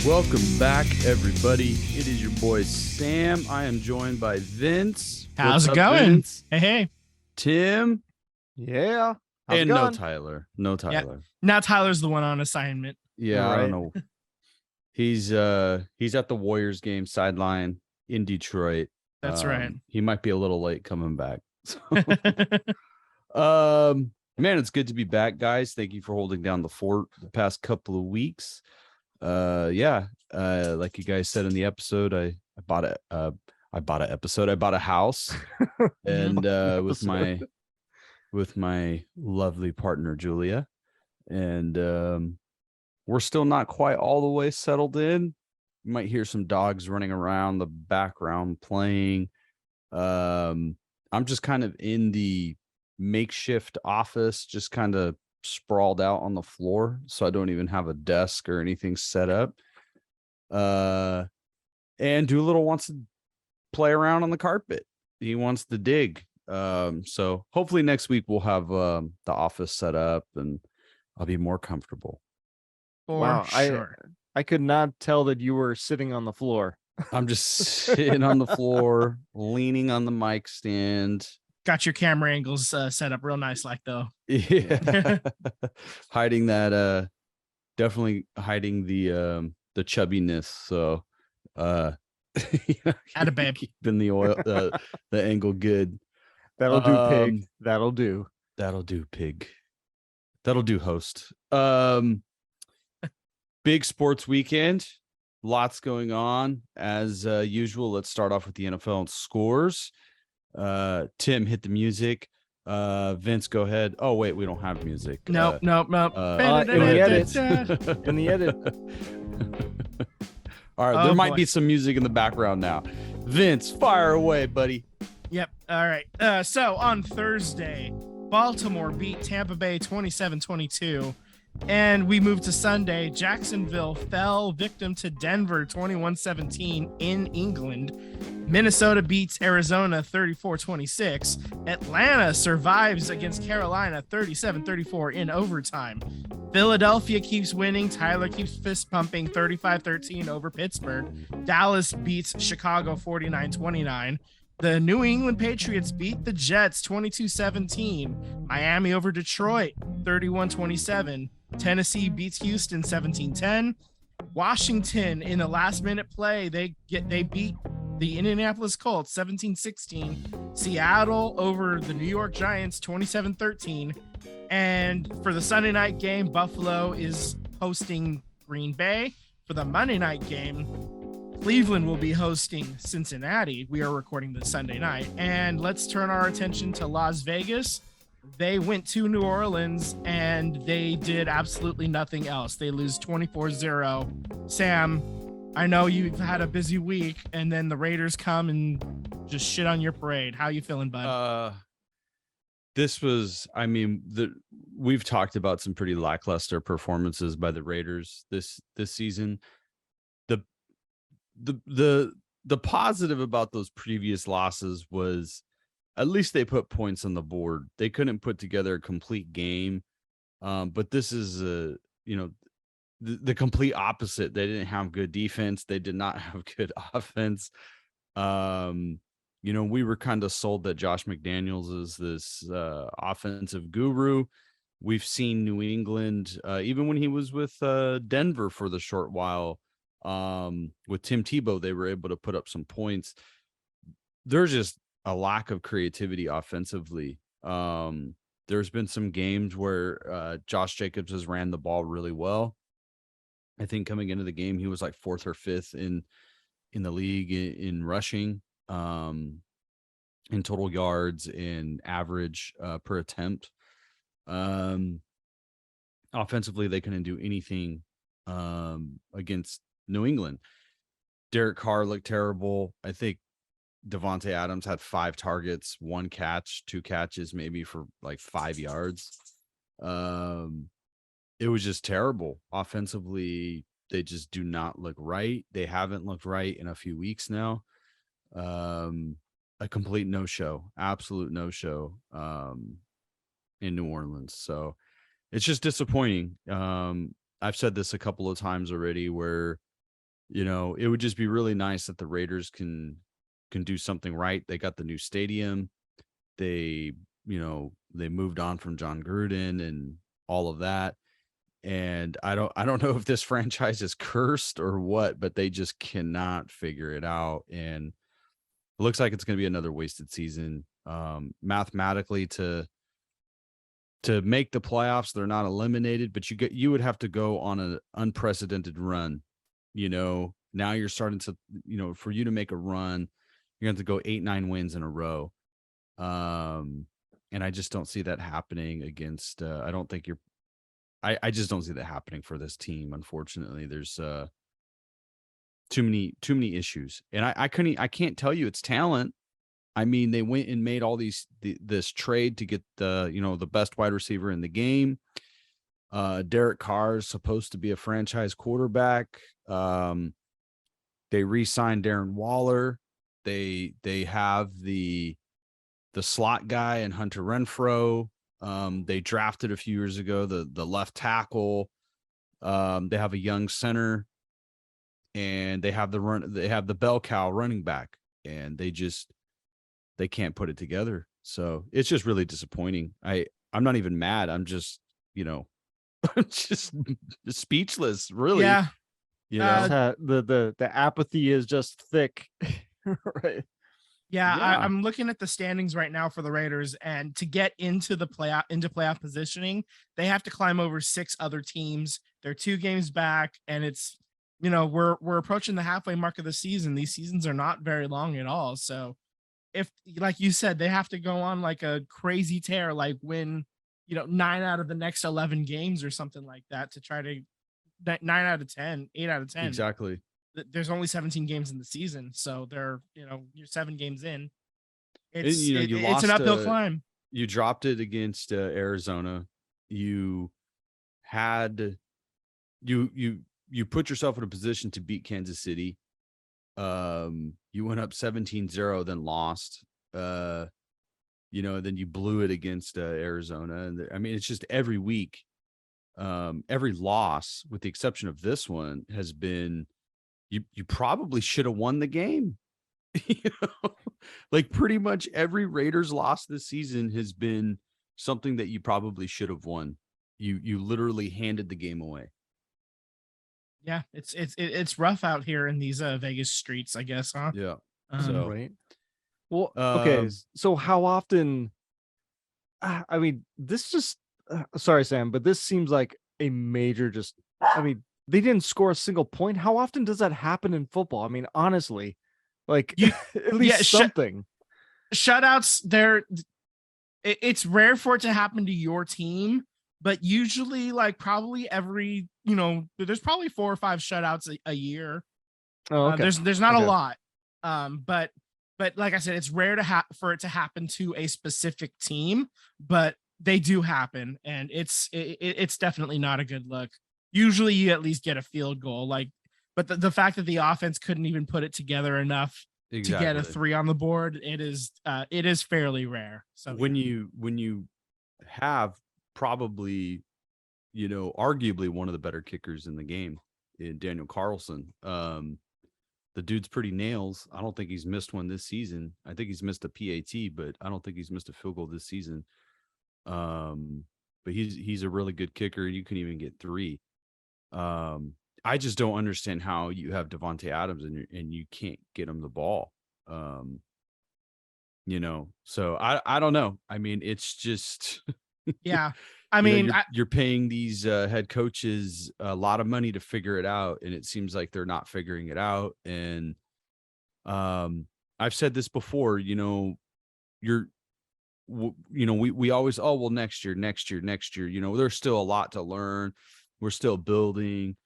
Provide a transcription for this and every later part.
Welcome back, everybody. It is your boy Sam. I am joined by Vince. How's What's it up, going? Vince? Hey. Tim. Yeah. How's And it no going? Tyler. No Tyler. Now Tyler's the one on assignment. Yeah, I Right. don't know. He's at the Warriors game sideline in Detroit. That's right. He might be a little late coming back. Man, it's good to be back, guys. Thank you for holding down the fort the past couple of weeks. Like you guys said in the episode, I bought a house and with my lovely partner Julia, and we're still not quite all the way settled in. You might hear some dogs running around the background playing. I'm just kind of in the makeshift office, just kind of sprawled out on the floor, so I don't even have a desk or anything set up. And Doolittle wants to play around on the carpet. He wants to dig. So hopefully next week we'll have the office set up and I'll be more comfortable. For sure. I could not tell that you were sitting on the floor. I'm just sitting on the floor, leaning on the mic stand. Got your camera angles set up real nice, like though. Yeah. Hiding that definitely hiding the chubbiness. So Atta babe. Keeping the oil the angle good. That'll do, pig. That'll do. That'll do, pig. That'll do, host. Big sports weekend. Lots going on as usual. Let's start off with the NFL scores. Tim, hit the music. Vince, go ahead. Oh wait, we don't have music. Nope. In the edit. In the edit. All right, there might be some music in the background now. Vince, fire away, buddy. Yep. All right. So on Thursday, Baltimore beat Tampa Bay 27-22. And we moved to Sunday. Jacksonville fell victim to Denver 21-17 in England. Minnesota beats Arizona 34-26. Atlanta survives against Carolina 37-34 in overtime. Philadelphia keeps winning. Tyler keeps fist pumping 35-13 over Pittsburgh. Dallas beats Chicago 49-29. The New England Patriots beat the Jets 22-17. Miami over Detroit 31-27. Tennessee beats Houston 17-10. Washington in the last minute play, they beat the Indianapolis Colts 17-16. Seattle over the New York Giants 27-13. And for the Sunday night game, Buffalo is hosting Green Bay. For the Monday night game, Cleveland will be hosting Cincinnati. We are recording this Sunday night. And let's turn our attention to Las Vegas. They went to New Orleans and they did absolutely nothing else. They lose 24-0. Sam, I know you've had a busy week, and then the Raiders come and just shit on your parade. How you feeling, bud? We've talked about some pretty lackluster performances by the Raiders this season. The positive about those previous losses was at least they put points on the board. They couldn't put together a complete game. But this is the complete opposite. They didn't have good defense. They did not have good offense. We were kind of sold that Josh McDaniels is this offensive guru. We've seen New England, even when he was with Denver for the short while, with Tim Tebow, they were able to put up some points. There's just a lack of creativity offensively. There's been some games where Josh Jacobs has ran the ball really well. I think coming into the game, he was like 4th or 5th in the league in rushing, in total yards, in average per attempt. Offensively, they couldn't do anything against New England. Derek Carr looked terrible. I think Devontae Adams had 5 targets, 1 catch, 2 catches, maybe for like 5 yards. It was just terrible. Offensively, they just do not look right. They haven't looked right in a few weeks now. A complete no-show, absolute no-show in New Orleans. So it's just disappointing. I've said this a couple of times already where it would just be really nice that the Raiders can do something right. They got the new stadium. They, they moved on from John Gruden and all of that. And I don't know if this franchise is cursed or what, but they just cannot figure it out. And it looks like it's going to be another wasted season. Mathematically, to make the playoffs, they're not eliminated, but you would have to go on an unprecedented run. Now you're starting to, for you to make a run, you're going to go 8-9 wins in a row. And I just don't see that happening against, I just don't see that happening for this team. Unfortunately, there's too many issues, and I can't tell you it's talent. I mean, they went and made all this trade to get the best wide receiver in the game. Derek Carr is supposed to be a franchise quarterback. They re-signed Darren Waller. They have the slot guy and Hunter Renfrow. They drafted a few years ago the left tackle. They have a young center, and they have the bell cow running back, and they can't put it together. So it's just really disappointing. I'm not even mad. I'm just, just speechless, really. Yeah. The apathy is just thick. Right. Yeah, I'm looking at the standings right now for the Raiders, and to get into playoff positioning, they have to climb over 6 other teams. They're 2 games back, and it's, we're approaching the halfway mark of the season. These seasons are not very long at all. So if, like you said, they have to go on like a crazy tear, like win, 9 out of the next 11 games or something like that, to try to 9 out of 10, 8 out of 10. Exactly. There's only 17 games in the season, so they're, you're 7 games in. It's an uphill climb. You dropped it against Arizona. You had you put yourself in a position to beat Kansas City. You went up 17-0, then lost. Then you blew it against Arizona. And I mean, it's just every week, every loss, with the exception of this one, has been, you probably should have won the game. Like pretty much every Raiders loss this season has been something that you probably should have won. You literally handed the game away. Yeah, it's rough out here in these Vegas streets, I guess, huh? Yeah. Right. Well, okay. So how often? I mean, this just. Sorry, Sam, but this seems like a major. They didn't score a single point. How often does that happen in football? I mean, honestly, like at least something. Shutouts. It's rare for it to happen to your team, but usually, like probably every, there's probably 4 or 5 shutouts a year. Oh, okay. There's not a lot, but like I said, it's rare for it to happen to a specific team, but they do happen, and it's definitely not a good look. Usually, you at least get a field goal, but the fact that the offense couldn't even put it together enough to get a 3 on the board, it is fairly rare. So when you have probably, arguably one of the better kickers in the game, in Daniel Carlson, the dude's pretty nails. I don't think he's missed one this season. I think he's missed a PAT, but I don't think he's missed a field goal this season. But he's a really good kicker. You can even get 3. I just don't understand how you have Devontae Adams and you can't get him the ball. So I don't know. I mean, it's just yeah. I mean, you're paying these head coaches a lot of money to figure it out, and it seems like they're not figuring it out. And I've said this before. We always, next year. There's still a lot to learn. We're still building.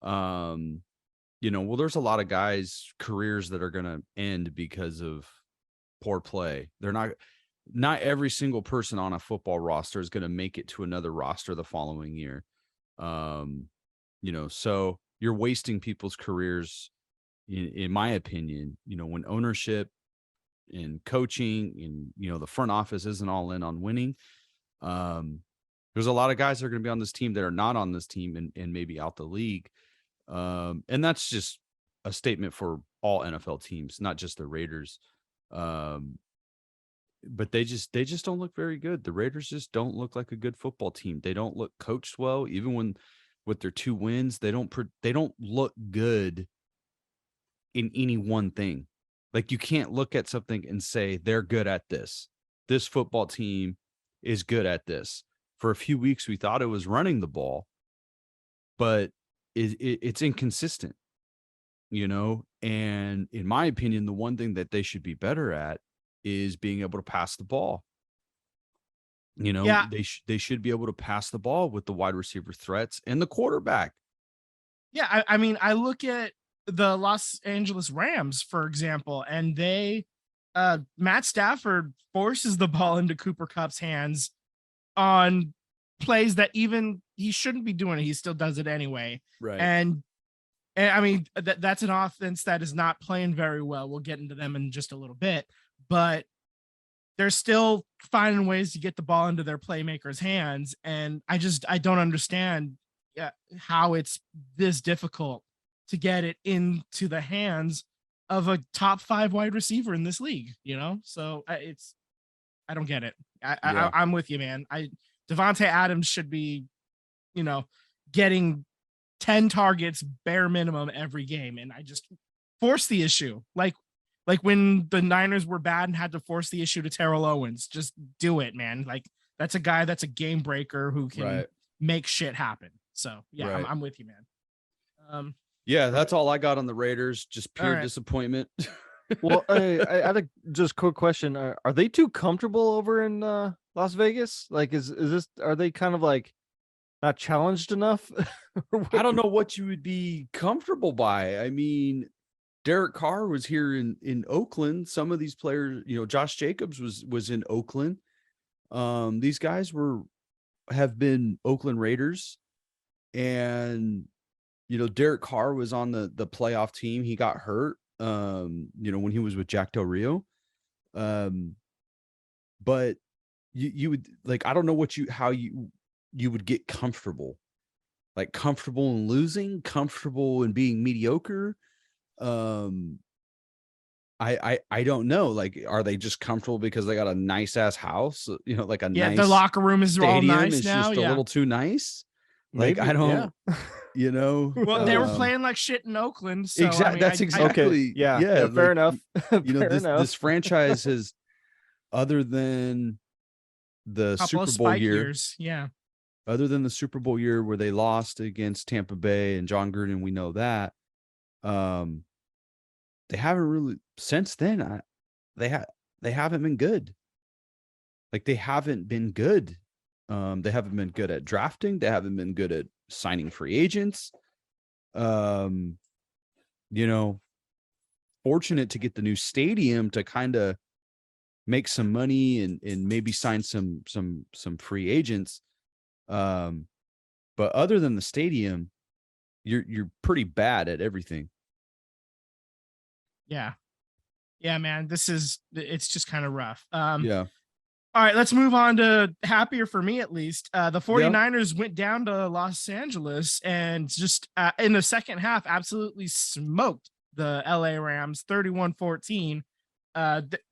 There's a lot of guys' careers that are going to end because of poor play. They're not every single person on a football roster is going to make it to another roster the following year. So you're wasting people's careers, in my opinion, when ownership and coaching and, the front office isn't all in on winning. There's a lot of guys that are going to be on this team that are not on this team and maybe out the league. And that's just a statement for all NFL teams, not just the Raiders. But they just don't look very good. The Raiders just don't look like a good football team. They don't look coached well, even when with their 2 wins. They don't look good in any one thing. Like, you can't look at something and say they're good at this. This football team is good at this. For a few weeks, we thought it was running the ball, but it's inconsistent, you know? And in my opinion, the one thing that they should be better at is being able to pass the ball. You know, Yeah. they should be able to pass the ball with the wide receiver threats and the quarterback. Yeah, I mean, I look at the Los Angeles Rams, for example, and they Matt Stafford forces the ball into Cooper Kupp's hands on plays that even he shouldn't be doing it. He still does it anyway. Right. And I mean, that's an offense that is not playing very well. We'll get into them in just a little bit, but they're still finding ways to get the ball into their playmakers' hands. And I don't understand how it's this difficult to get it into the hands of a top 5 wide receiver in this league, you know? So I don't get it. I'm with you, man. Devontae Adams should be, you know, getting 10 targets bare minimum every game. And I just force the issue. Like when the Niners were bad and had to force the issue to Terrell Owens, just do it, man. Like, that's a guy that's a game breaker who can make shit happen. So yeah, I'm with you, man. Yeah, that's all I got on the Raiders. Just pure disappointment. Well, I had a just quick question. Are they too comfortable over in Las Vegas? Like, is this, are they kind of like not challenged enough? I don't know what you would be comfortable by. I mean, Derek Carr was here in Oakland. Some of these players, you know, Josh Jacobs was in Oakland. These guys have been Oakland Raiders, and you know, Derek Carr was on the playoff team. He got hurt, you know, when he was with Jack Del Rio. But you would, like, I don't know how you would get comfortable, like comfortable in losing, comfortable in being mediocre. I don't know. Like, are they just comfortable because they got a nice ass house? You know, like nice the locker room is all nice is now. Just a little too nice. Like, Maybe, I don't, you know. Well, they were playing like shit in Oakland. So exactly. I mean, that's exactly. Okay, yeah, like, fair enough. You know, this franchise has, other than the Super Bowl years, other than the Super Bowl year where they lost against Tampa Bay and John Gruden, we know that. They haven't really since then. They haven't been good. Like, they haven't been good. They haven't been good at drafting. They haven't been good at signing free agents. You know, fortunate to get the new stadium to kind of make some money and maybe sign some free agents. But other than the stadium, you're pretty bad at everything. Yeah, man, it's just kind of rough. Yeah. All right, let's move on to happier for me, at least. The 49ers went down to Los Angeles and just in the second half absolutely smoked the LA Rams 31-14.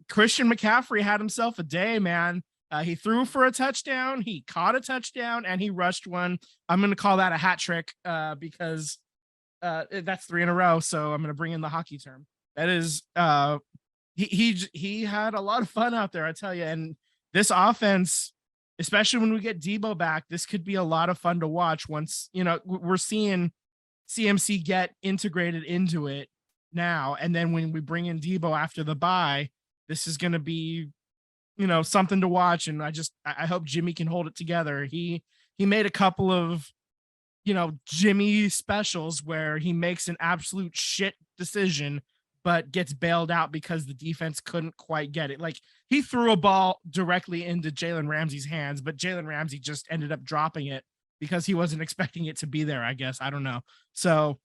Christian McCaffrey had himself a day, man. He threw for a touchdown, he caught a touchdown, and he rushed one. I'm going to call that a hat trick because that's 3 in a row. So I'm going to bring in the hockey term. That is, he had a lot of fun out there, I tell you. And this offense, especially when we get Debo back, this could be a lot of fun to watch. Once, you know, we're seeing CMC get integrated into it now, and then when we bring in Debo after the bye, this is going to be, you know, something to watch. And I hope Jimmy can hold it together. He made a couple of, you know, Jimmy specials where he makes an absolute shit decision but gets bailed out because the defense couldn't quite get it. Like, he threw a ball directly into Jalen Ramsey's hands, but Jalen Ramsey just ended up dropping it because he wasn't expecting it to be there, I guess. I don't know. So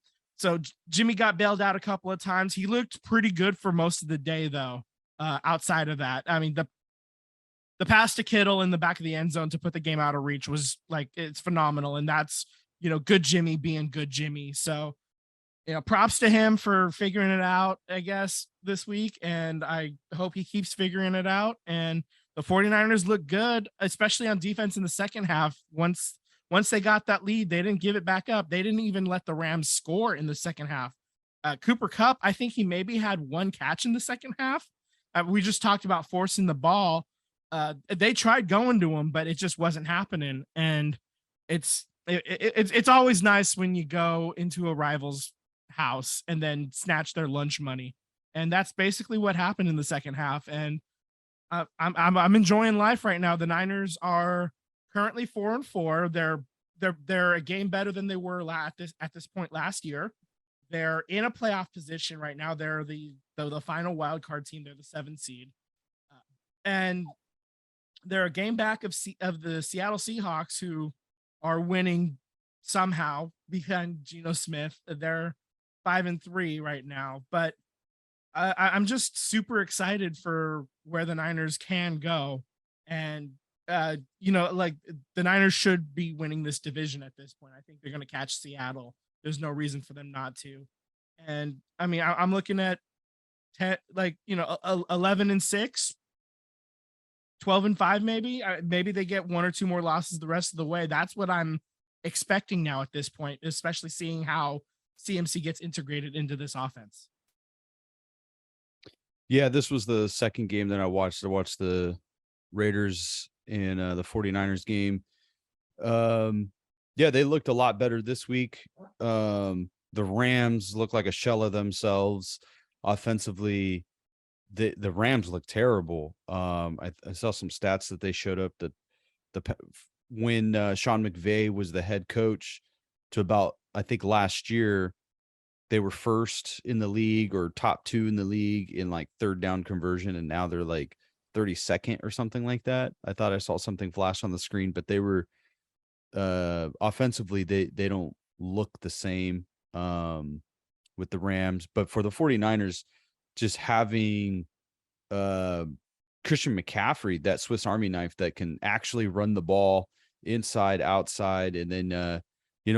Jimmy got bailed out a couple of times. He looked pretty good for most of the day, though. Outside of that, I mean, the pass to Kittle in the back of the end zone to put the game out of reach was like, it's phenomenal. And that's, you know, good Jimmy being good Jimmy. So props to him for figuring it out, I guess, this week. And I hope he keeps figuring it out. And the 49ers look good, especially on defense in the second half. Once they got that lead, they didn't give it back up. They didn't even let the Rams score in the second half. Cooper Kupp, I think he maybe had one catch in the second half. We just talked about forcing the ball. They tried going to him, but it just wasn't happening. And it's always nice when you go into a rival's house and then snatch their lunch money. And that's basically what happened in the second half. And I'm enjoying life right now. The Niners are currently 4-4. They're a game better than they were at this point last year. They're in a playoff position right now. They're the final wild card team. They're the 7th seed, and they're a game back of the Seattle Seahawks, who are winning somehow behind Geno Smith. They're 5-3 right now, but I'm just super excited for where the Niners can go. And, like the Niners should be winning this division at this point. I think they're going to catch Seattle. There's no reason for them not to. And I mean, I'm looking at 10, 11-6, 12-5, maybe. Maybe they get one or two more losses the rest of the way. That's what I'm expecting now at this point, especially seeing how CMC gets integrated into this offense. Yeah, this was the second game that I watched. I watched the Raiders and the 49ers game. Yeah, they looked a lot better this week. The Rams look like a shell of themselves offensively. The Rams look terrible. I saw some stats that they showed up that when Sean McVay was the head coach to about, I think last year, they were first in the league or top 2 in the league in like third down conversion. And now they're like 32nd or something like that. I thought I saw something flash on the screen, but they were offensively, they don't look the same with the Rams. But for the 49ers, just having Christian McCaffrey, that Swiss Army knife that can actually run the ball inside, outside, and then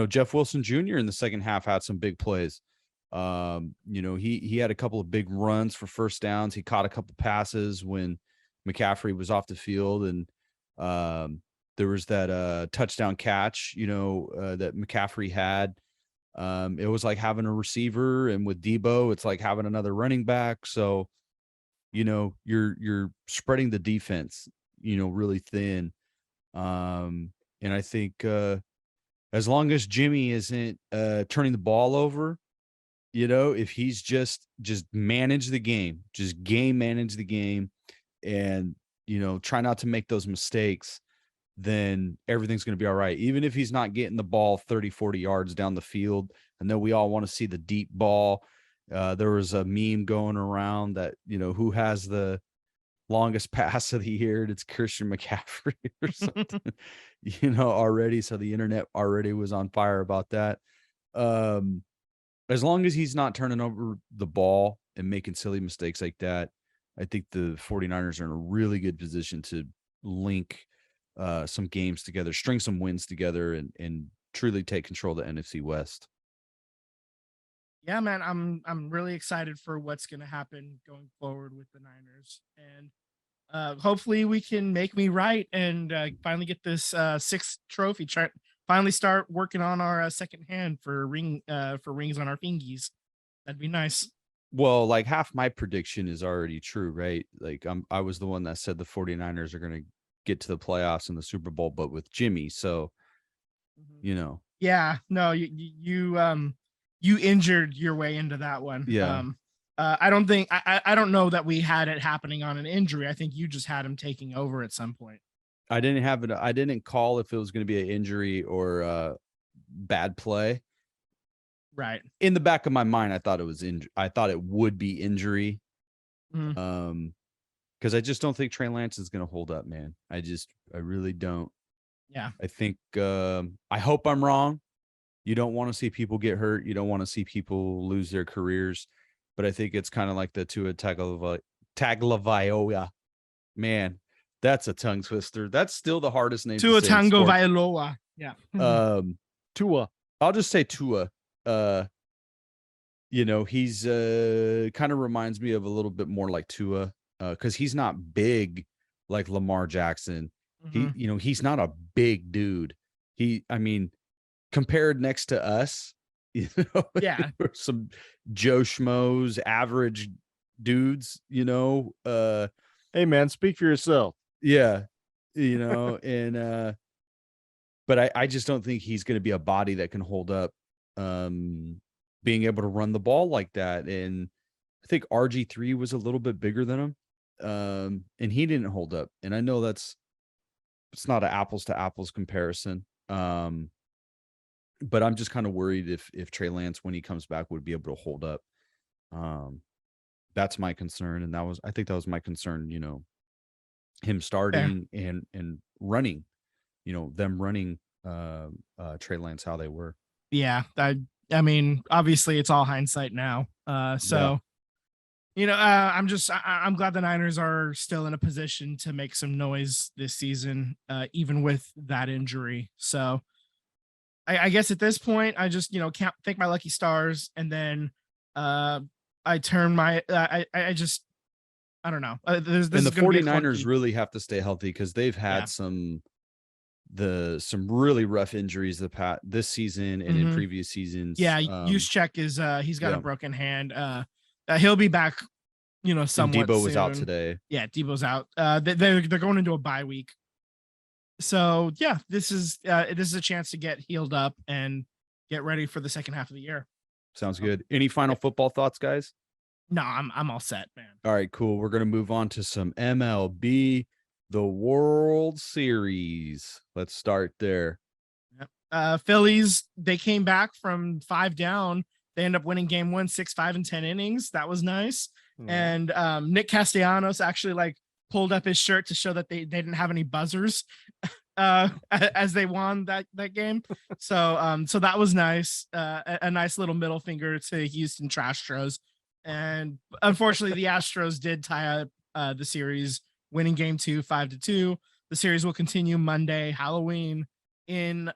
Jeff Wilson Jr. in the second half had some big plays. He had a couple of big runs for first downs. He caught a couple passes when McCaffrey was off the field, and there was that touchdown catch, that McCaffrey had. It was like having a receiver, and with Debo, it's like having another running back. So, you're spreading the defense, really thin. And I think as long as Jimmy isn't turning the ball over, if he's just manage the game, just manage the game, and try not to make those mistakes, then everything's going to be all right. Even if he's not getting the ball 30-40 yards down the field. I know we all want to see the deep ball. There was a meme going around that who has the longest pass of the year, and it's Christian McCaffrey or something already. So the internet already was on fire about that. As long as he's not turning over the ball and making silly mistakes like that, I think the 49ers are in a really good position to link some games together, string some wins together, and truly take control of the NFC West. Yeah, man, I'm really excited for what's going to happen going forward with the Niners. And hopefully we can make me right and finally get this 6th trophy. Finally start working on our second hand for rings on our fingies. That'd be nice. Well, like half my prediction is already true, right? Like I was the one that said the 49ers are going to get to the playoffs in the Super Bowl, but with Jimmy. So, Yeah, no, you injured your way into that one. Yeah. I don't think I don't know that we had it happening on an injury. I think you just had him taking over at some point. I didn't have it. I didn't call if it was going to be an injury or bad play. Right. In the back of my mind, I thought it was I thought it would be injury. Mm-hmm. Because I just don't think Trey Lance is going to hold up, man. I really don't. Yeah. I think I hope I'm wrong. You don't want to see people get hurt. You don't want to see people lose their careers. But I think it's kind of like the Tua Tagovailoa. Man, that's a tongue twister. That's still the hardest name. Tua Tagovailoa. Yeah. Tua. I'll just say Tua. he's kind of reminds me of a little bit more like Tua, because he's not big like Lamar Jackson. He's not a big dude. Compared next to us, Yeah. some Joe Schmoes, average dudes, Hey man, speak for yourself. yeah, and but I just don't think he's going to be a body that can hold up being able to run the ball like that. And I think RG3 was a little bit bigger than him, and he didn't hold up. And I know it's not an apples to apples comparison. But I'm just kind of worried if Trey Lance, when he comes back, would be able to hold up. That's my concern, and I think that was my concern. Him starting and running, them running Trey Lance how they were. Yeah, I mean, obviously it's all hindsight now. I'm glad the Niners are still in a position to make some noise this season, even with that injury. So I guess at this point, I just, thank my lucky stars. And then I turn my, I don't know. And the 49ers really have to stay healthy because they've had some really rough injuries this season and in previous seasons. Yeah, Juszczyk is he's got a broken hand. He'll be back, somewhat. And Debo was soon. out today. Yeah, Debo's out. They're going into a bye week. So yeah, this is a chance to get healed up and get ready for the second half of the year. Sounds good. Any final football thoughts, guys? No, I'm all set, man. All right, cool. We're gonna move on to some MLB, the World Series. Let's start there. Phillies, they came back from 5 down. They end up winning game 1, 6, 5, and 10 innings. That was nice. And Nick Castellanos actually pulled up his shirt to show that they didn't have any buzzers as they won that game. So that was nice. A nice little middle finger to Houston Astros. And unfortunately, the Astros did tie up the series, winning game 2, 5-2. The series will continue Monday, Halloween. They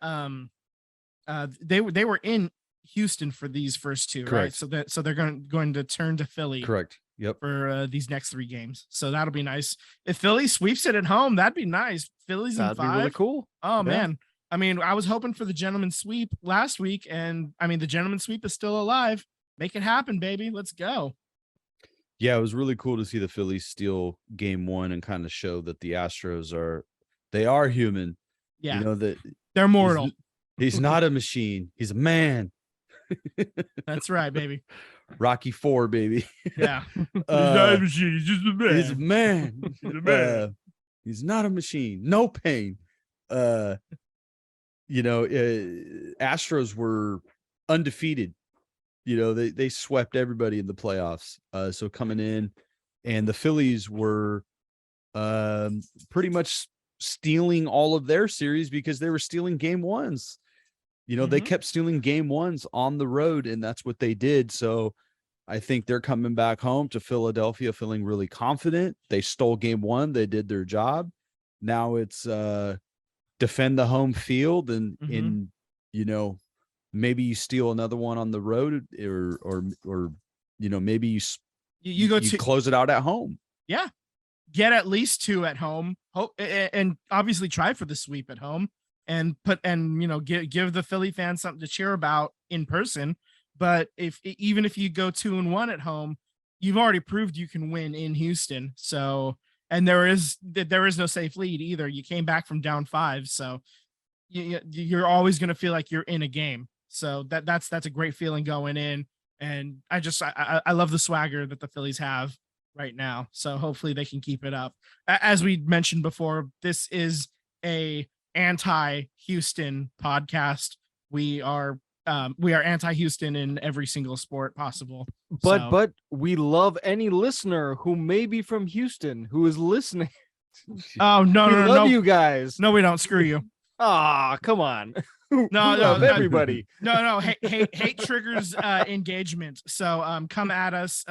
were in Houston for these first 2, correct, right? So they're going to turn to Philly. Correct. Yep. For these next 3 games. So that'll be nice. If Philly sweeps it at home, that'd be nice. Philly's in 5. That'd be really cool. Oh, man. I mean, I was hoping for the gentleman's sweep last week, and I mean, the gentleman's sweep is still alive. Make it happen, baby. Let's go. Yeah, it was really cool to see the Phillies steal game 1 and kind of show that the Astros are human. Yeah. That they're mortal. He's not a machine. He's a man. That's right, baby. Rocky 4, baby. Yeah. He's not a machine. He's just a man. He's a man. He's a man. He's not a machine. No pain. Astros were undefeated. They swept everybody in the playoffs. So coming in, and the Phillies were pretty much stealing all of their series because they were stealing game 1s. They kept stealing game 1s on the road, and that's what they did. So I think they're coming back home to Philadelphia feeling really confident. They stole game 1. They did their job. Now it's defend the home field and maybe you steal another one on the road or maybe you close it out at home. Yeah. Get at least 2 at home. And obviously try for the sweep at home. And give the Philly fans something to cheer about in person. But even if you go 2-1 at home, you've already proved you can win in Houston. So, and there is no safe lead either. You came back from down 5, so you're always going to feel like you're in a game. So that's a great feeling going in. And I love the swagger that the Phillies have right now. So hopefully they can keep it up. As we mentioned before, this is a anti-Houston podcast. We are anti-Houston in every single sport possible. But we love any listener who may be from Houston who is listening. Oh no, we love you guys. No, we don't. Screw you. Ah, come on. No, everybody. No. Hate triggers engagement. So come at us.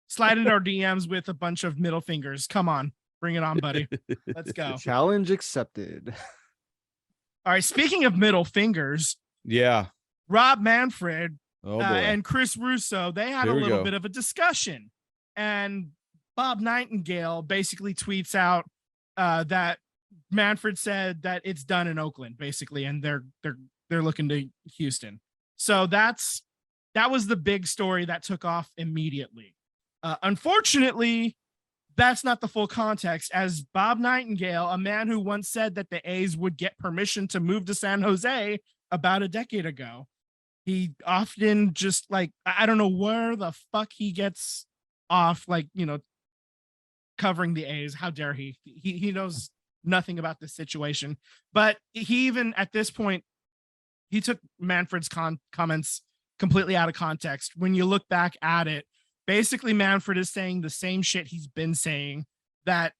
Slide into our DMs with a bunch of middle fingers. Come on, bring it on, buddy. Let's go. Challenge accepted. All right. Speaking of middle fingers, yeah, Rob Manfred Oh boy. And Chris Russo, they had Here a we little go. bit of a discussion. And Bob Nightingale basically tweets out that Manfred said that it's done in Oakland, basically, and they're looking to Houston. So that was the big story that took off immediately. Unfortunately, that's not the full context, as Bob Nightingale, a man who once said that the A's would get permission to move to San Jose about a decade ago. He often just like, I don't know where the fuck he gets off, like, covering the A's. How dare he? He knows nothing about this situation. But he even at this point, he took Manfred's comments completely out of context. When you look back at it, basically Manfred is saying the same shit he's been saying, that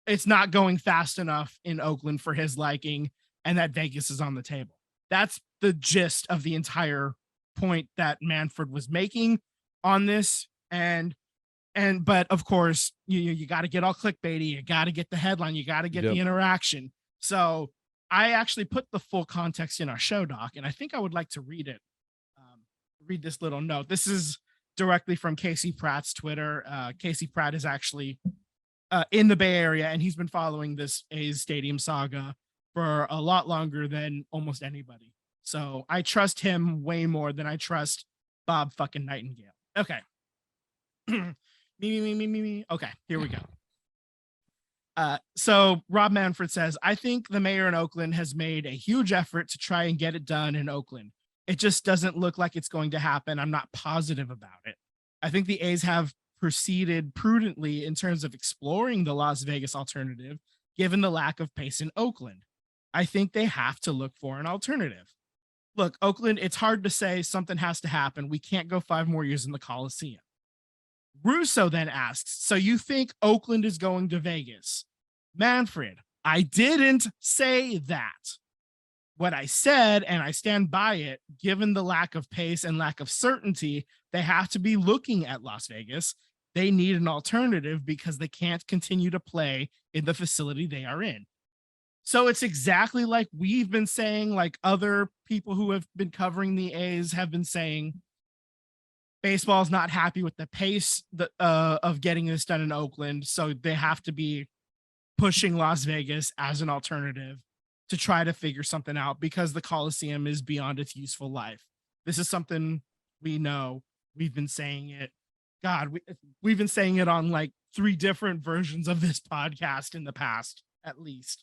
it's not going fast enough in Oakland for his liking and that Vegas is on the table. That's the gist of the entire point that Manfred was making on this. But of course, you got to get all clickbaity. You got to get the headline. You got to get the interaction. So I actually put the full context in our show doc, and I think I would like to read it. Read this little note. This is directly from Casey Pratt's Twitter. Casey Pratt is actually in the Bay Area, and he's been following this A's Stadium saga for a lot longer than almost anybody. So I trust him way more than I trust Bob fucking Nightingale. Okay. me. Okay, here we go. So Rob Manfred says, I think the mayor in Oakland has made a huge effort to try and get it done in Oakland. It just doesn't look like it's going to happen. I'm not positive about it. I think the A's have proceeded prudently in terms of exploring the Las Vegas alternative, given the lack of pace in Oakland. I think they have to look for an alternative. Look, Oakland, it's hard to say something has to happen. We can't go 5 more years in the Coliseum. Russo then asks, so you think Oakland is going to Vegas? Manfred, I didn't say that. What I said, and I stand by it, given the lack of pace and lack of certainty, they have to be looking at Las Vegas. They need an alternative because they can't continue to play in the facility they are in. So it's exactly like we've been saying, like other people who have been covering the A's have been saying, baseball's not happy with the pace of getting this done in Oakland. So they have to be pushing Las Vegas as an alternative to try to figure something out, because the Coliseum is beyond its useful life. This is something we know. We've been saying it. God, we've been saying it on like 3 different versions of this podcast in the past, at least.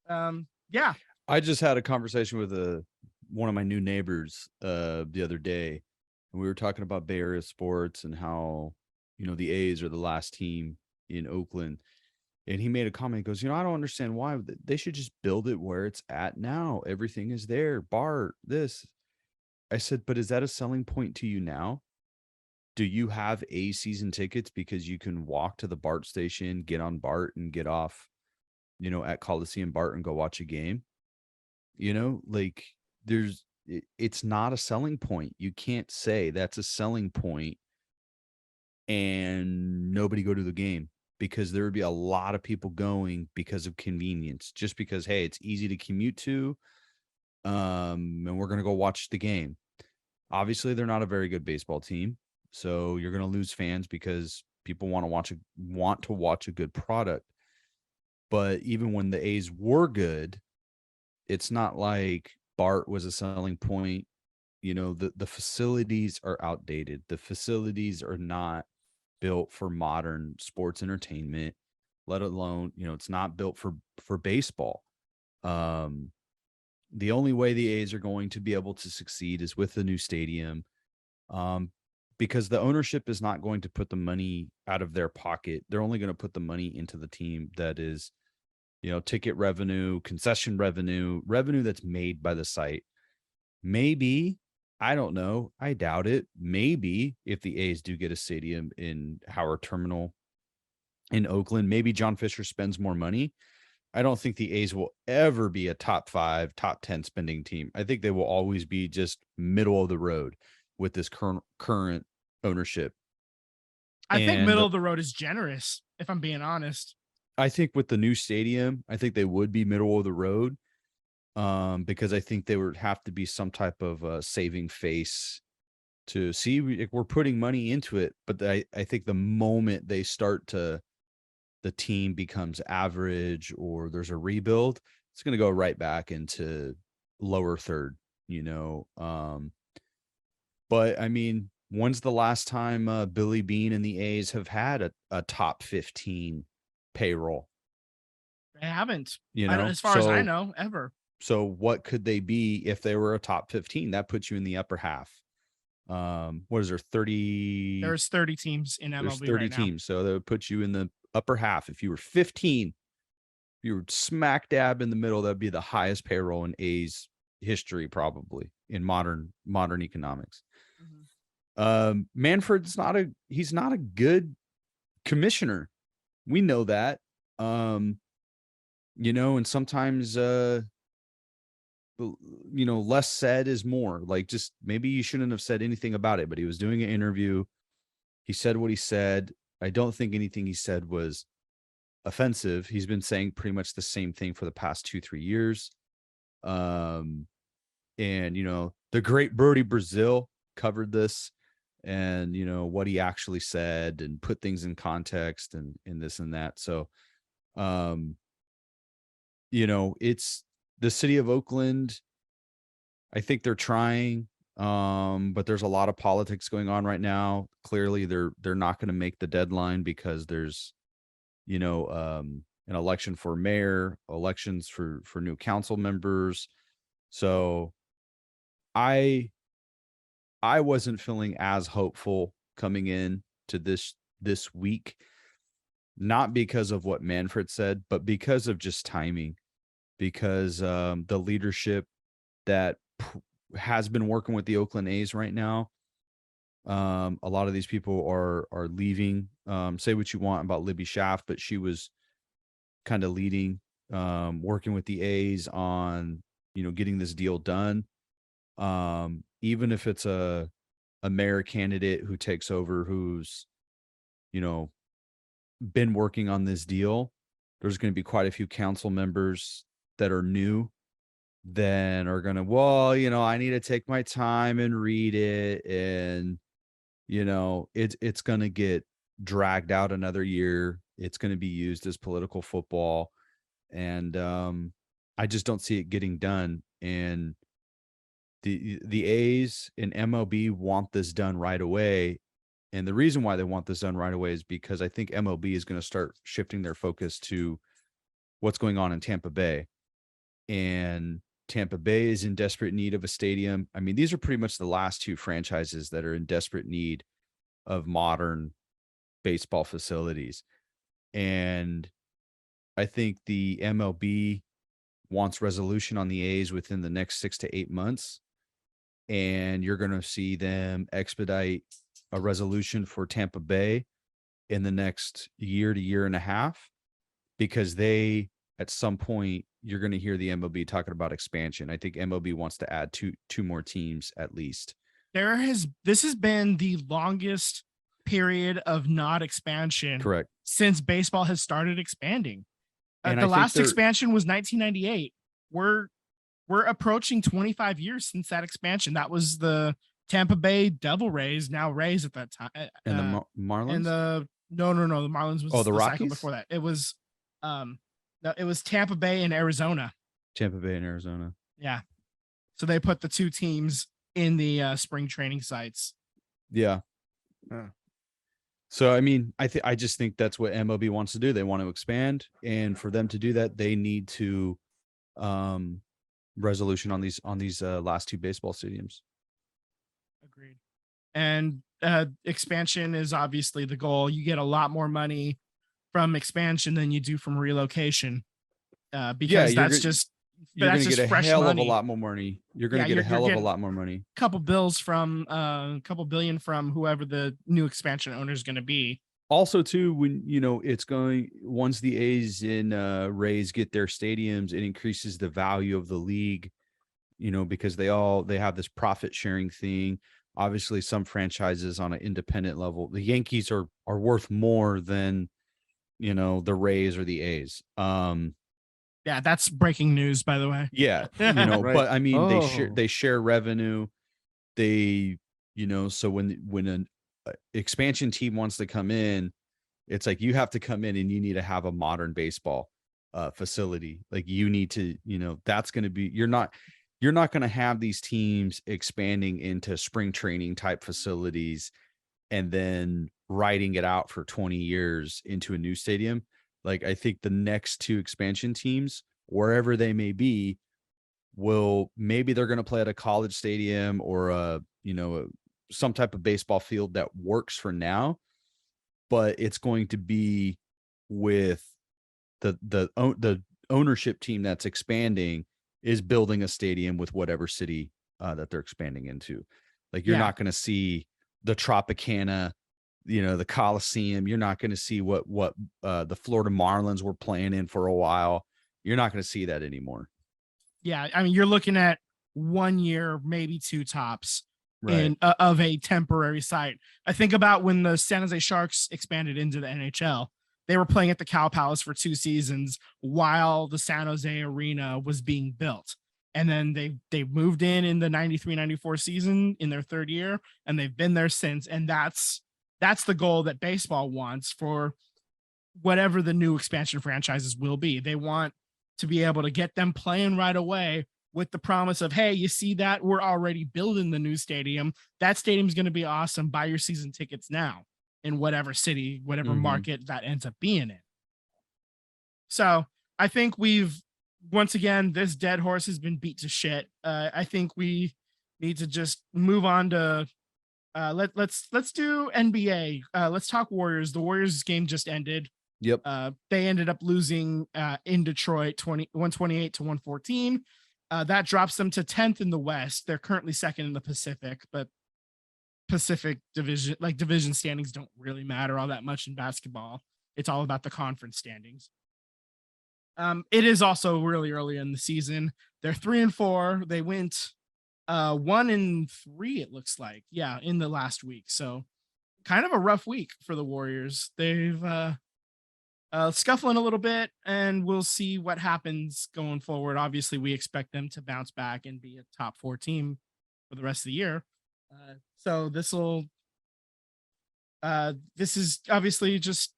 Yeah. I just had a conversation with one of my new neighbors the other day, and we were talking about Bay Area sports and how, the A's are the last team in Oakland. And he made a comment. He goes, I don't understand why they should just build it where it's at now. Everything is there. BART, this. I said, but is that a selling point to you now? Do you have A season tickets because you can walk to the BART station, get on BART and get off, at Coliseum BART and go watch a game? Like it's not a selling point. You can't say that's a selling point and nobody go to the game, because there would be a lot of people going because of convenience, just because, hey, it's easy to commute to, and we're going to go watch the game. Obviously, they're not a very good baseball team, so you're going to lose fans because people want to watch a good product. But even when the A's were good, it's not like BART was a selling point. The facilities are outdated. The facilities are not built for modern sports entertainment, let alone, it's not built for baseball. The only way the A's are going to be able to succeed is with the new stadium, because the ownership is not going to put the money out of their pocket. They're only going to put the money into the team that is, ticket revenue, concession revenue that's made by the site. Maybe, I don't know, I doubt it. Maybe if the A's do get a stadium in Howard Terminal in Oakland, maybe John Fisher spends more money. I don't think the A's will ever be a top 5, top 10 spending team. I think they will always be just middle of the road with this current ownership. I think middle of the road is generous, if I'm being honest. I think with the new stadium, I think they would be middle of the road, because I think there would have to be some type of saving face to see we're putting money into it. But I think the moment they start the team becomes average or there's a rebuild, it's going to go right back into lower third, but I mean, when's the last time Billy Bean and the A's have had a top 15 payroll? They haven't, As as far as I know, ever. So what could they be if they were a top 15? That puts you in the upper half. What is there, 30? There's 30 teams in MLB There's 30 right now. teams. So that would put you in the upper half. If you were 15, if you were smack dab in the middle, that'd be the highest payroll in A's history, probably in modern economics. Manfred's he's not a good commissioner. We know that. And sometimes less said is more. Like, just maybe you shouldn't have said anything about it, but he was doing an interview. He said what he said. I don't think anything he said was offensive. He's been saying pretty much the same thing for the past 2-3 years. And the great Birdie Brazil covered this and what he actually said and put things in context and this and that. So it's the city of Oakland. I think they're trying, but there's a lot of politics going on right now. Clearly they're not going to make the deadline because there's an election for mayor, elections for new council members. So I wasn't feeling as hopeful coming in to this week, not because of what Manfred said, but because of just timing, because the leadership that has been working with the Oakland A's right now, a lot of these people are leaving. Say what you want about Libby Schaff, but she was kind of leading, working with the A's on, getting this deal done. Even if it's a mayor candidate who takes over, who's, been working on this deal, there's going to be quite a few council members that are new then are going to, I need to take my time and read it. And, it's going to get dragged out another year. It's going to be used as political football. And, I just don't see it getting done. And the A's and MLB want this done right away. And the reason why they want this done right away is because I think MLB is going to start shifting their focus to what's going on in Tampa Bay. And Tampa Bay is in desperate need of a stadium. I mean, these are pretty much the last two franchises that are in desperate need of modern baseball facilities. And I think the MLB wants resolution on the A's within the next 6 to 8 months. And you're going to see them expedite a resolution for Tampa Bay in the next year to year and a half, because at some point, you're going to hear the MLB talking about expansion. I think MLB wants to add two more teams at least. This has been the longest period of not expansion, correct, since baseball has started expanding. The last expansion was 1998. We're approaching 25 years since that expansion. That was the Tampa Bay Devil Rays, now Rays at that time. And the Marlins? And the Marlins was the Rockies cycle before that. It was it was Tampa Bay and Arizona. Yeah. So they put the two teams in the spring training sites. Yeah. So, I mean, I just think that's what MLB wants to do. They want to expand. And for them to do that, they need to resolution on these last two baseball stadiums. Agreed. And expansion is obviously the goal. You get a lot more money from expansion than you do from relocation, because that's just a hell money. Of a lot more money. You're going to get a hell of a lot more money. Couple billion from whoever the new expansion owner is going to be. Also, too, when once the A's and Rays get their stadiums, it increases the value of the league. Because they have this profit sharing thing. Obviously, some franchises on an independent level, the Yankees are worth more than the Rays or the A's. Yeah, that's breaking news, by the way. Yeah, right. But I mean, they share revenue. They So when an expansion team wants to come in, it's like you have to come in and you need to have a modern baseball facility. Like you need to, that's going to be, you're not going to have these teams expanding into spring training type facilities and then riding it out for 20 years into a new stadium. Like I think the next two expansion teams, wherever they may be, maybe they're going to play at a college stadium or some type of baseball field that works for now, but it's going to be with the ownership team that's expanding is building a stadium with whatever city that they're expanding into. Like you're not going to see the Tropicana, the Coliseum. You're not going to see what the Florida Marlins were playing in for a while. You're not going to see that anymore. Yeah, I mean, you're looking at 1 year, maybe two tops, right, of a temporary site. I think about when the San Jose Sharks expanded into the NHL. They were playing at the Cow Palace for 2 seasons while the San Jose Arena was being built. And then they moved in the 93-94 season in their third year, and they've been there since. And that's the goal that baseball wants for whatever the new expansion franchises will be. They want to be able to get them playing right away with the promise of, hey, you see that? We're already building the new stadium. That stadium's going to be awesome. Buy your season tickets now in whatever city, whatever market that ends up being in. So I think once again, this dead horse has been beat to shit. I think we need to just move on to let's do NBA. Let's talk Warriors. The Warriors game just ended. Yep. They ended up losing in Detroit 128 to 114. That drops them to 10th in the West. They're currently second in the Pacific, but Pacific division standings don't really matter all that much in basketball. It's all about the conference standings. It is also really early in the season. They're 3-4. They went 1-3, it looks like. Yeah, in the last week. So kind of a rough week for the Warriors. They've scuffling a little bit, and we'll see what happens going forward. Obviously, we expect them to bounce back and be a top 4 team for the rest of the year. So this is obviously just,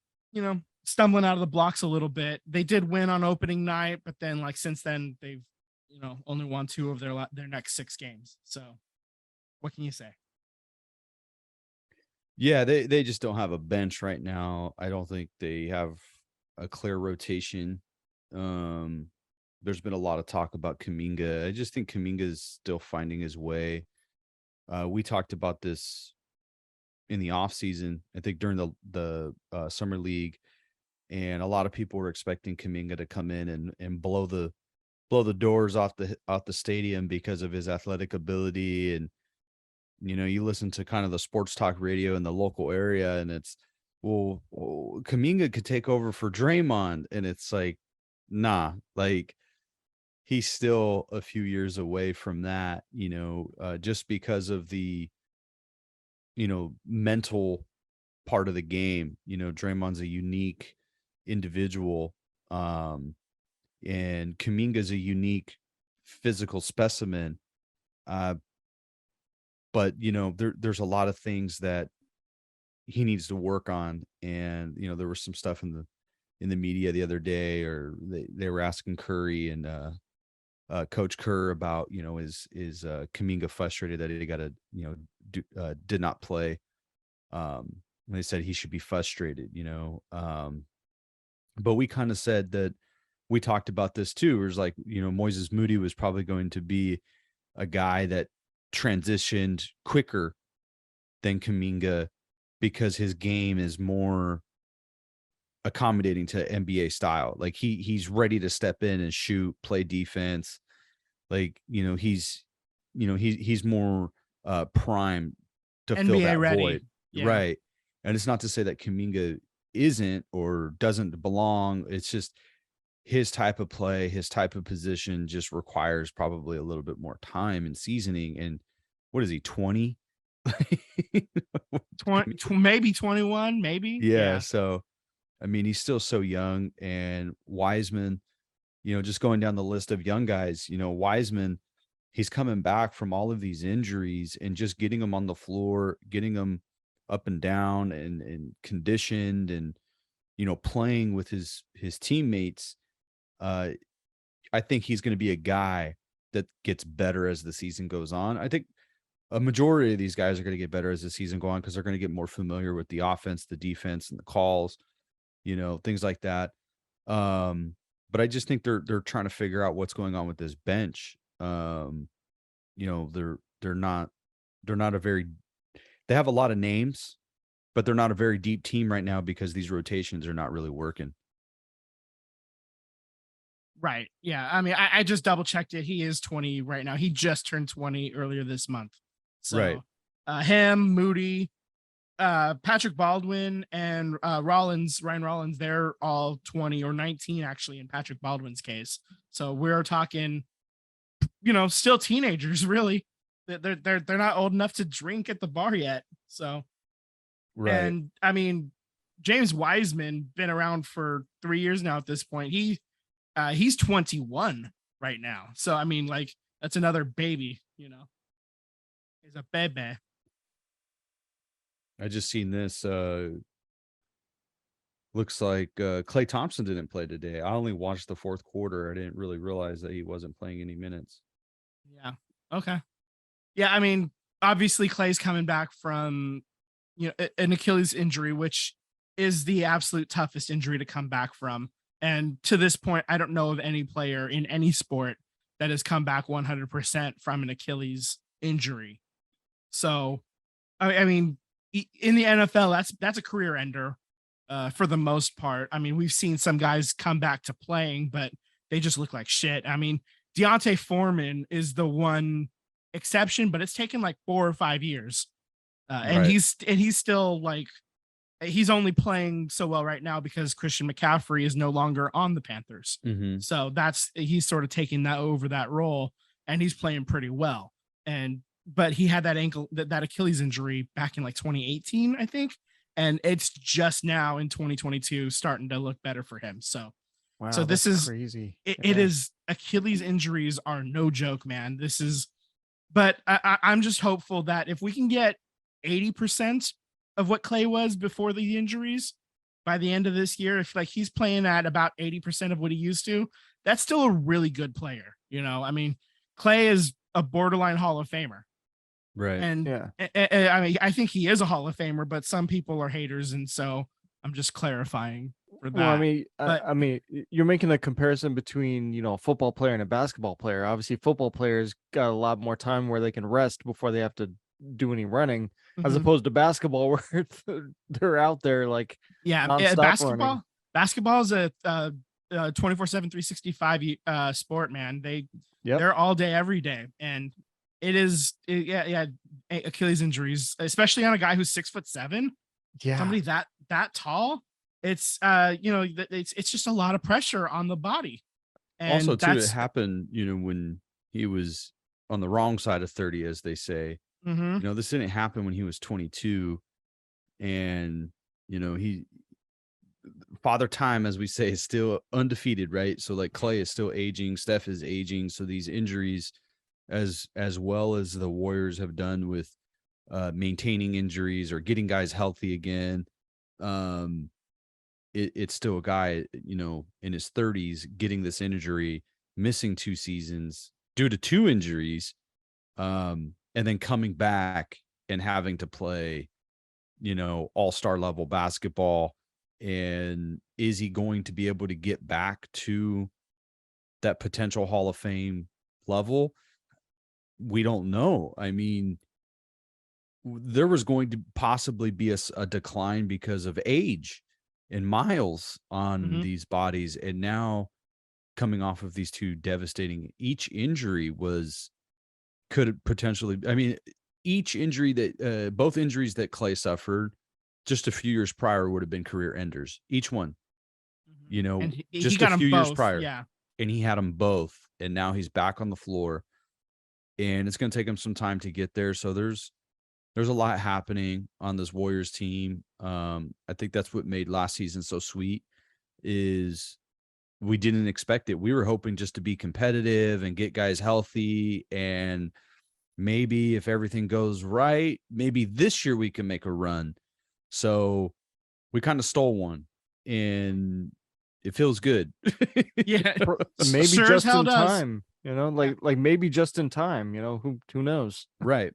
stumbling out of the blocks a little bit. They did win on opening night, but then since then they've, only won 2 of their next 6 games. So what can you say? Yeah, they just don't have a bench right now. I don't think they have a clear rotation. There's been a lot of talk about Kuminga. I just think Kuminga is still finding his way. We talked about this in the off season, I think during the summer league, and a lot of people were expecting Kuminga to come in and blow the doors off the stadium because of his athletic ability. And you listen to kind of the sports talk radio in the local area, and it's, well, Kuminga could take over for Draymond, and it's like, nah, like he's still a few years away from that, just because of the, mental part of the game. Draymond's a unique individual, and Kuminga's a unique physical specimen. But there's a lot of things that he needs to work on. And there was some stuff in the media the other day, or they were asking Curry and Coach Kerr about, is Kuminga frustrated that he got did not play. They said he should be frustrated, but we kind of said that, we talked about this too. It was like, Moises Moody was probably going to be a guy that transitioned quicker than Kuminga because his game is more accommodating to NBA style. Like he's ready to step in and shoot, play defense. Like, he's more primed to NBA fill that ready. void. Yeah. Right. And it's not to say that Kuminga isn't or doesn't belong. It's just his type of play, his type of position just requires probably a little bit more time and seasoning. And what is he, 20? 20, maybe 21, maybe. Yeah. So, I mean, he's still so young. And Wiseman, just going down the list of young guys, Wiseman, he's coming back from all of these injuries and just getting him on the floor, getting him up and down and conditioned and, playing with his teammates. I think he's going to be a guy that gets better as the season goes on. I think a majority of these guys are going to get better as the season goes on because they're going to get more familiar with the offense, the defense, and the calls, things like that. But I just think they're trying to figure out what's going on with this bench. They're not a very, they have a lot of names, but they're not a very deep team right now because these rotations are not really working. Right. Yeah. I mean, I just double checked it. He is 20 right now. He just turned 20 earlier this month. So him, Moody, Patrick Baldwin, and Ryan Rollins, they're all 20 or 19 actually in Patrick Baldwin's case. So we're talking, still teenagers, really. They're not old enough to drink at the bar yet. So, and I mean, James Wiseman been around for 3 years now at this point. He's 21 right now. So I mean, like, that's another baby, He's a baby. I just seen this. Looks like Klay Thompson didn't play today. I only watched the fourth quarter. I didn't really realize that he wasn't playing any minutes. Yeah. Okay. Yeah, I mean, obviously Klay's coming back from, an Achilles injury, which is the absolute toughest injury to come back from. And to this point, I don't know of any player in any sport that has come back 100% from an Achilles injury. So, I mean, in the NFL, that's a career ender for the most part. I mean, we've seen some guys come back to playing, but they just look like shit. I mean, Deontay Foreman is the one exception, but it's taken like 4 or 5 years. And he's still like, he's only playing so well right now because Christian McCaffrey is no longer on the Panthers. Mm-hmm. So he's sort of taking that role, and he's playing pretty well. But he had that that Achilles injury back in like 2018, I think. And it's just now in 2022 starting to look better for him. So, wow, so this is crazy. It is, Achilles injuries are no joke, man. But I'm just hopeful that if we can get 80% of what Klay was before the injuries by the end of this year, if like he's playing at about 80% of what he used to, that's still a really good player. I mean, Klay is a borderline Hall of Famer. Right. And I mean, I think he is a Hall of Famer, but some people are haters. And so I'm just clarifying for that. Well, I mean, you're making the comparison between, a football player and a basketball player. Obviously, football players got a lot more time where they can rest before they have to do any running, as opposed to basketball where they're out there like basketball. Basketball is a 24/7, 365 sport, man. They're all day, every day, and it is Achilles injuries, especially on a guy who's 6'7". Yeah, somebody that tall. It's it's just a lot of pressure on the body. And also, too, it happened, when he was on the wrong side of 30, as they say. Mm-hmm. This didn't happen when he was 22, and Father Time, as we say, is still undefeated, right? So like Klay is still aging, Steph is aging, so these injuries, as well as the Warriors have done with maintaining injuries or getting guys healthy again, it's still a guy, in his 30s getting this injury, missing 2 seasons due to 2 injuries. And then coming back and having to play, all-star level basketball. And is he going to be able to get back to that potential Hall of Fame level? We don't know. I mean, there was going to possibly be a decline because of age and miles on these bodies. And now coming off of these 2 devastating, each injury could potentially, I mean, each injury that both injuries that Klay suffered just a few years prior would have been career enders. Each one, and just he got a few both, years prior. Yeah. And he had them both. And now he's back on the floor, and it's going to take him some time to get there. So there's a lot happening on this Warriors team. I think that's what made last season so sweet, is we didn't expect it. We were hoping just to be competitive and get guys healthy, and maybe if everything goes right, maybe this year we can make a run. So we kind of stole one, and it feels good. Yeah, Maybe sure as just hell in does. time, like maybe just in time, who knows? Right.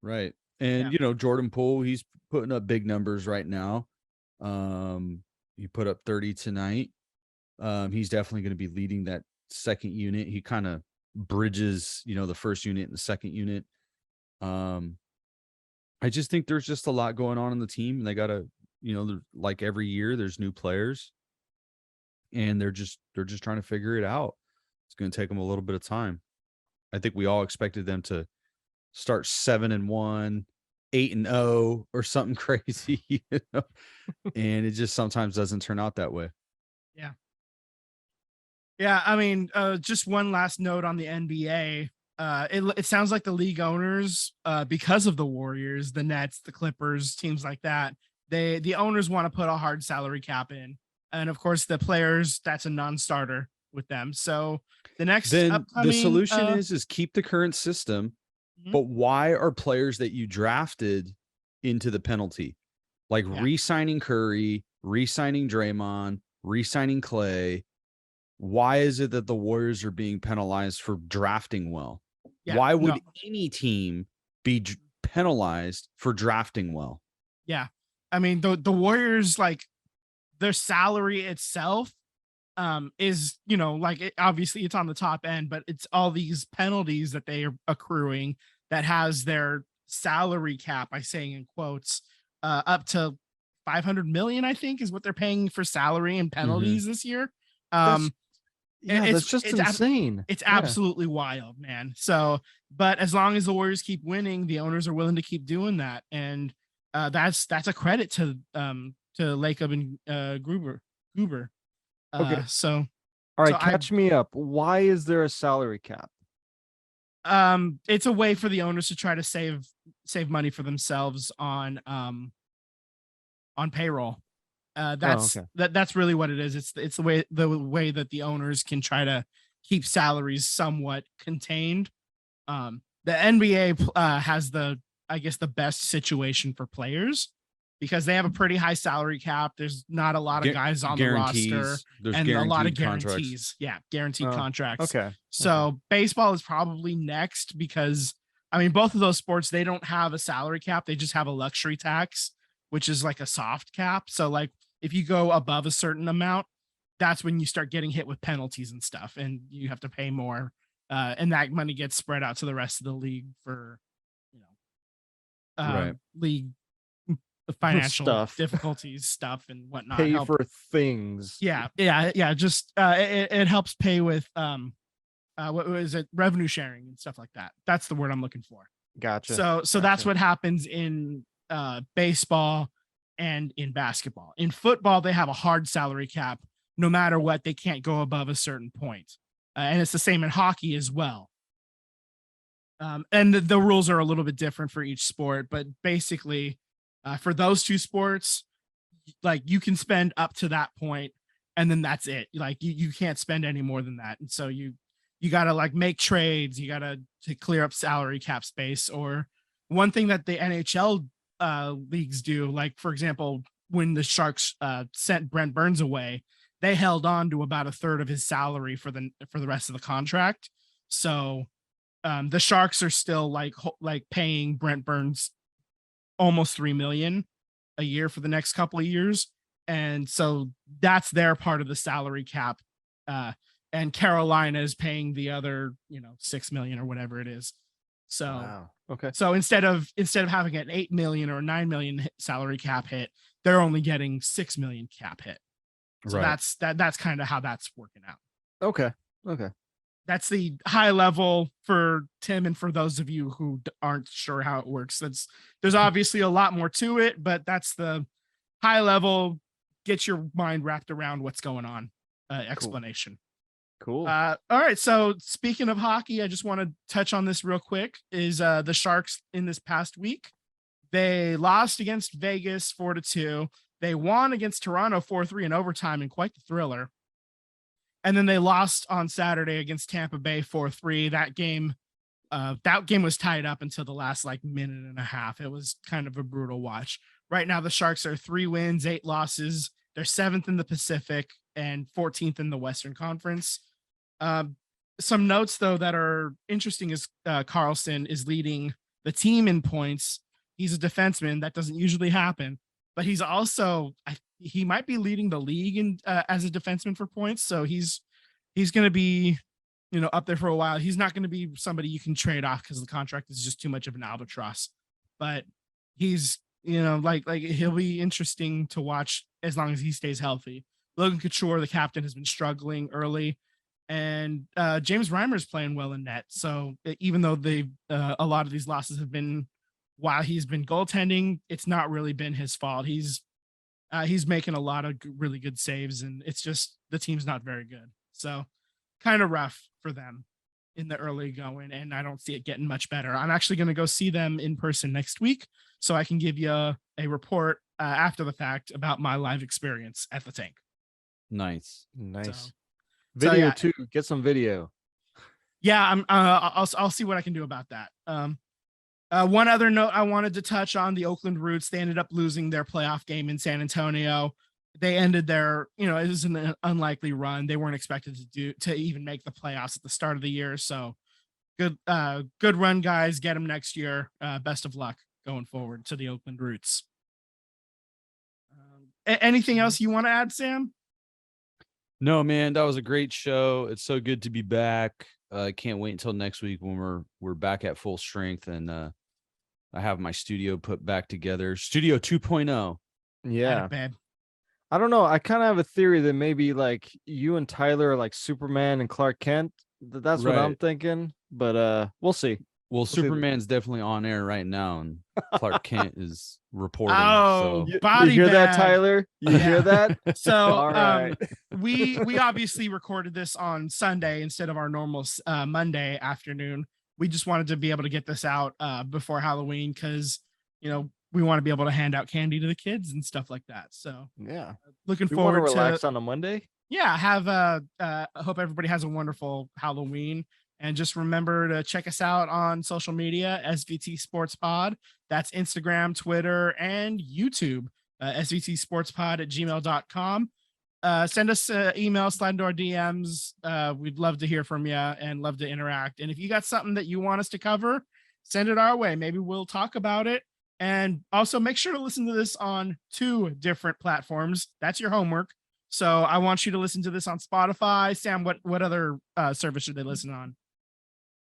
Right. And, Yeah. Jordan Poole, he's putting up big numbers right now. He put up 30 tonight. He's definitely going to be leading that second unit. He kind of bridges, the first unit and the second unit. I just think there's just a lot going on in the team, and they got to, like every year there's new players, and they're just trying to figure it out. It's going to take them a little bit of time. I think we all expected them to start 7-1, 8-0, or something crazy, and it just sometimes doesn't turn out that way. Yeah. Yeah. I mean, just one last note on the NBA. It sounds like the league owners, because of the Warriors, the Nets, the Clippers, teams like that, the owners want to put a hard salary cap in. And of course, the players, that's a non-starter with them. So the next the solution is keep the current system. But why are players that you drafted into the penalty? Like re-signing Curry, re-signing Draymond, re-signing Klay. Why is it that the Warriors are being penalized for drafting well? Yeah, why would any team be penalized for drafting well? Yeah. I mean, the Warriors, like, their salary itself is, obviously it's on the top end, but it's all these penalties that they are accruing that has their salary cap, I say in quotes, up to 500 million, I think, is what they're paying for salary and penalties this year. That's just insane. It's absolutely wild, man. So, but as long as the Warriors keep winning, the owners are willing to keep doing that, and that's a credit to Lacob and Gruber. Okay. So, all right, catch me up. Why is there a salary cap? It's a way for the owners to try to save money for themselves on payroll. That's really what it is. It's the way that the owners can try to keep salaries somewhat contained. The NBA has the best situation for players, because they have a pretty high salary cap. There's not a lot of guys on the roster, and a lot of guarantees. Contracts. Yeah, guaranteed contracts. Okay. So baseball is probably next, because I mean, both of those sports, they don't have a salary cap. They just have a luxury tax, which is like a soft cap. So like if you go above a certain amount, that's when you start getting hit with penalties and stuff, and you have to pay more. And that money gets spread out to the rest of the league for, league financial difficulties stuff and whatnot. Pay for things. Yeah. Just it helps pay with what was it, revenue sharing and stuff like that. That's the word I'm looking for. Gotcha. So that's what happens in baseball and in basketball. In football, they have a hard salary cap. No matter what, they can't go above a certain point, and it's the same in hockey as well. And the rules are a little bit different for each sport, but basically, for those two sports, like you can spend up to that point, and then that's it. Like you can't spend any more than that, and so you gotta like make trades. You gotta to clear up salary cap space. Or one thing that the NHL leagues do, like for example, when the Sharks sent Brent Burns away, they held on to about a third of his salary for the rest of the contract. So the Sharks are still like paying Brent Burns almost $3 million a year for the next couple of years, and so that's their part of the salary cap. And Carolina is paying the other, $6 million or whatever it is. So wow. Okay. So instead of having an $8 million or $9 million salary cap hit, they're only getting $6 million cap hit. So that's kind of how that's working out. Okay. That's the high level for Tim, and for those of you who aren't sure how it works, there's obviously a lot more to it, but that's the high level, get your mind wrapped around what's going on explanation. Cool. All right. So speaking of hockey, I just want to touch on this real quick. Is the Sharks in this past week, they lost against Vegas 4-2. They won against Toronto 4-3 in overtime in quite the thriller. And then they lost on Saturday against Tampa Bay 4-3. That game was tied up until the last like minute and a half. It was kind of a brutal watch. Right now, the Sharks are 3 wins, 8 losses. They're 7th in the Pacific and 14th in the Western Conference. Some notes, though, that are interesting is Carlson is leading the team in points. He's a defenseman. That doesn't usually happen. But he's also, he might be leading the league in, as a defenseman for points. So he's going to be, up there for a while. He's not going to be somebody you can trade off because the contract is just too much of an albatross. But he's, like he'll be interesting to watch as long as he stays healthy. Logan Couture, the captain, has been struggling early, and James Reimer's playing well in net. So even though a lot of these losses have been while he's been goaltending, it's not really been his fault. He's making a lot of really good saves, and it's just the team's not very good. So kind of rough for them in the early going, and I don't see it getting much better. I'm actually going to go see them in person next week, so I can give you a report after the fact about my live experience at the Tank. Nice. Video too. Get some video. Yeah, I'll see what I can do about that. One other note I wanted to touch on: the Oakland Roots. They ended up losing their playoff game in San Antonio. They ended their, it was an unlikely run. They weren't expected to even make the playoffs at the start of the year. So good run, guys. Get them next year. Best of luck going forward to the Oakland Roots. Anything else you want to add, Sam? No, man, that was a great show. It's so good to be back. I can't wait until next week when we're back at full strength, and I have my studio put back together. Studio 2.0. Yeah, babe. I don't know. I kind of have a theory that maybe like you and Tyler are like Superman and Clark Kent. That's what I'm thinking, but we'll see. Well, Superman's definitely on air right now, and Clark Kent is reporting. Oh, so. Body you hear bag. that, Tyler? You hear that? So all right. we obviously recorded this on Sunday instead of our normal Monday afternoon. We just wanted to be able to get this out before Halloween because, we want to be able to hand out candy to the kids and stuff like that. So yeah, looking we forward want to relax to on a Monday. Yeah, I hope everybody has a wonderful Halloween. And just remember to check us out on social media, SVT Sports Pod. That's Instagram, Twitter, and YouTube. svtsportspod@gmail.com. Send us an email, slide into our DMs. We'd love to hear from you and love to interact. And if you got something that you want us to cover, send it our way. Maybe we'll talk about it. And also make sure to listen to this on 2 different platforms. That's your homework. So I want you to listen to this on Spotify. Sam, what other service should they listen on?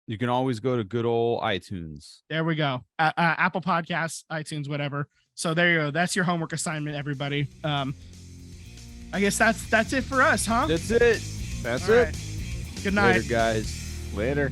You can always go to good old iTunes. There we go. Apple Podcasts, iTunes, whatever. So there you go. That's your homework assignment, everybody. I guess that's it for us, huh? That's it. That's All it. right. Good night. Later, guys. Later.